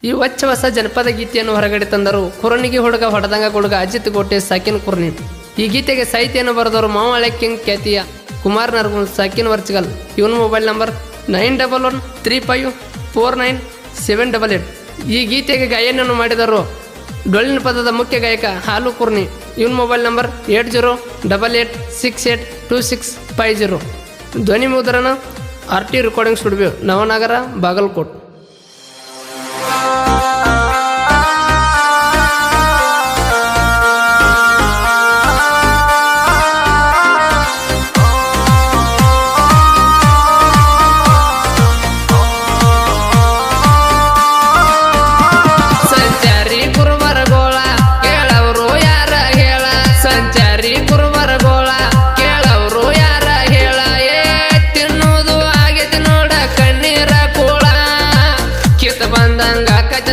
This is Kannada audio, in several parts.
ಈ ಹೊಸ ಜನಪದ ಗೀತೆಯನ್ನು ಹೊರಗಡೆ ತಂದರು ಕುರನಿಗೆ ಹುಡುಗ ಹೊಡೆದಂಗ ಹುಡುಗ ಅಜಿತ್ ಗೋಟೆ ಸಾಕಿನ್ ಕುರ್ನಿ. ಈ ಗೀತೆಗೆ ಸಾಹಿತ್ಯವನ್ನು ಬರೆದವರು ಮಾವಳೆ ಕಿಂಗ್ ಖ್ಯಾತಿಯ ಕುಮಾರ್ ನರ್ಗುಲ್ ಸಾಕಿನ್ ವರ್ಚಗಲ್. ಇವನ್ ಮೊಬೈಲ್ ನಂಬರ್ 9113549788. ಈ ಗೀತೆಗೆ ಗಾಯನವನ್ನು ಮಾಡಿದರು ಡೊಳ್ಳಿನ ಪದದ ಮುಖ್ಯ ಗಾಯಕ ಹಾಲು ಕುರ್ನಿ. ಇವನ್ ಮೊಬೈಲ್ ನಂಬರ್ 8088682650. ಧ್ವನಿ ಮುದ್ರಣ RT recording studio, Navanagar, Bagalkot.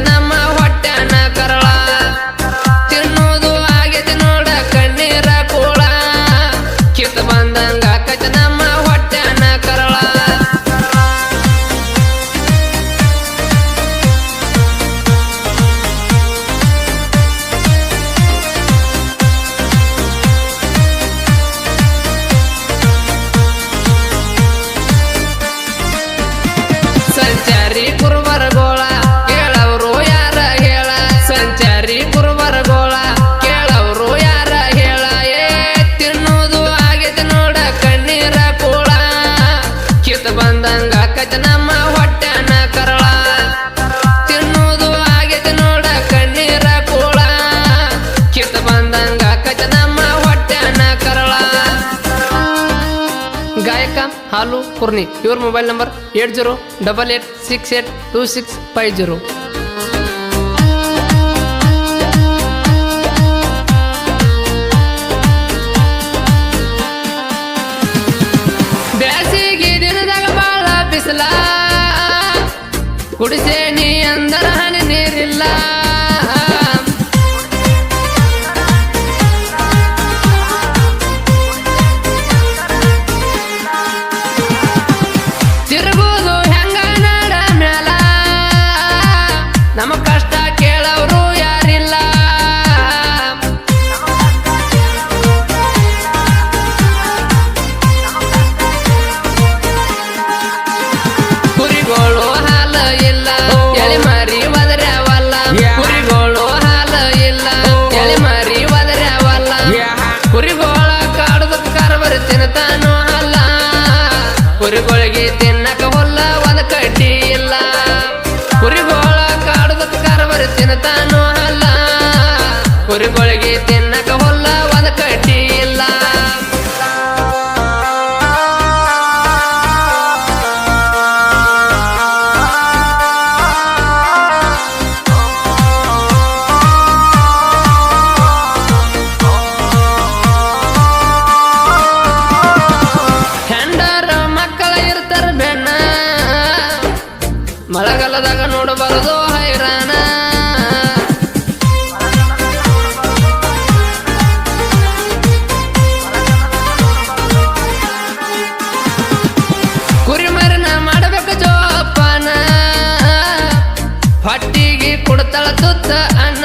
ನಮ್ಮ ಹೊಟ್ಟೆನ ಕರಳ ತಿನ್ನುವುದು ಆಗೈತಿ ನೋಡ ಕಣ್ಣೀರ ಕೂಳ. ಕಿತ್ತ ಬಂದಂಗ ಆಕೈತ ನಮ್ಮ ಹೊಟ್ಟೆನ ಕರಳ. ಸಂಚಾರಿ ಕುರುಬರ ಗೋಳ ಬಂದಂಗ ಆಕೈತ ನಮ್ಮ ಹೊಟ್ಟೆನ ಕರಳ. ತಿನ್ನುವುದು ಆಗೈತಿ ನೋಡ ಕಣ್ಣೀರ ಕೂಳ. ಕಿತ್ತ ಬಂದಂಗ ಆಕೈತ ನಮ್ಮ ಹೊಟ್ಟೆನ ಕರಳ. ಗಾಯಕ ಹಾಲು ಕುರ್ನಿ. ಇವ್ರ ಮೊಬೈಲ್ ನಂಬರ್ 8088682650. ಕುಡಿಸೆ ನೀ ಅಂದರ ಹನಿ ನೀರಿಲ್ಲ. ತಿರುಗುವುದು ಹೆಂಗ ನಾಡ ಮ್ಯಾಲ, ನಮ್ಮ ಕಷ್ಟ ಕೇಳವರು ಯಾರಿಲ್ಲ. ಕುರಿಗೋಳು ಇಲ್ಲ, ಎಳೆ ಮಾರಿ ಒದರ್ಯಾವಲ್ಲ. ಕುರಿಗೋಳು ಹಾಲು ಇಲ್ಲ, ಎಳೆ ಮಾರಿ ಒದರ್ಯಾವಲ್ಲ. ಕುರಿಗೋಳ ಕಾಡುದಕ್ಕೆ ಕರಬರಿ ತಿನ್ನತಾನು ಅಲ್ಲ. ಕುರಿಗೋಳಿಗೆ ತಿನ್ನಕ ಹೊಲ್ಲ ಒಂದ್ ಕಡ್ಡಿ ಇಲ್ಲ. ಕುರಿಗೋಳ ಕಾಡುದಕ್ಕೆ ಕರಬರಿ ತಿನ್ನತಾನು ಅಲ್ಲ. ಕುರಿಗೋಳಿಗೆ ತಿನ್ನಕ ಹೊಲ್ಲ ಒಂದ್ ಕಡ್ಡಿ ಇಲ್ಲ. ಮಳೆಗಾಲದಾಗ ನೋಡಬಾರದು ಹೈರಾಣ. ಕುರಿಮರಿನ ಮಾಡಬೇಕು ಜೋಪಾನ, ಹೊಟ್ಟಿಗೆ ಕೊಡ್ತಾಳ ತುತ್ತ ಅನ್ನ.